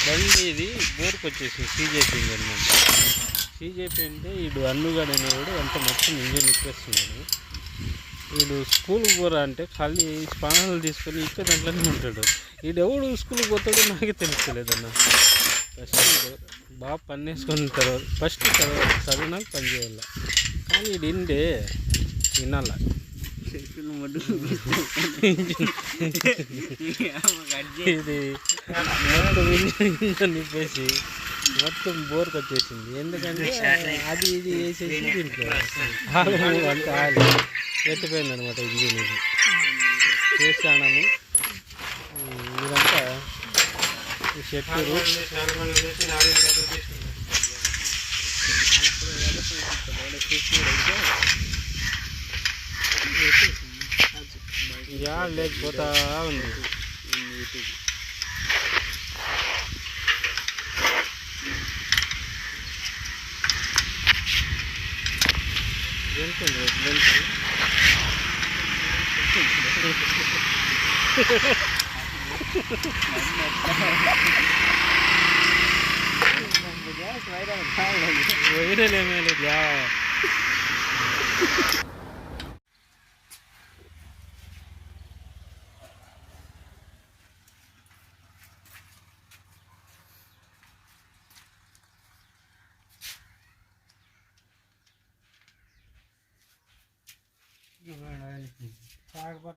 బండి ఇది బోర్కి వచ్చేసింది. సీజేపీ అనమాట. సీజేపీ అంటే వీడు అన్నుగాడు అనేవాడు అంత మొత్తం ఇంజన్ ఇప్పేస్తున్నాడు. వీడు స్కూల్కి పోరా అంటే ఖాళీ స్పానాలు తీసుకొని ఇప్పే దాంట్లోనే ఉంటాడు. వీడెవడు స్కూల్కి పోతాడో నాకే తెలుస్తలేదన్న. ఫస్ట్ బాగా పని వేసుకున్న తర్వాత ఫస్ట్ చదివినాక పని చేయాల. కానీ వీడు ఇండే వినాల. ఇది మొత్తం ఇంజన్ నిప్పేసి మొత్తం బోర్కి వచ్చేసింది. ఎందుకంటే అది ఇది వేసేసి దీంట్లో ఆలు అంత ఆలు ఎట్టిపోయింది అనమాట. ఇంజిన్ ఇది చేస్తాము. ఇదంతా చెట్టు యా లేకపోతా ఉంది. వెళ్తుంది వైరల్ ఏమీ లేదు.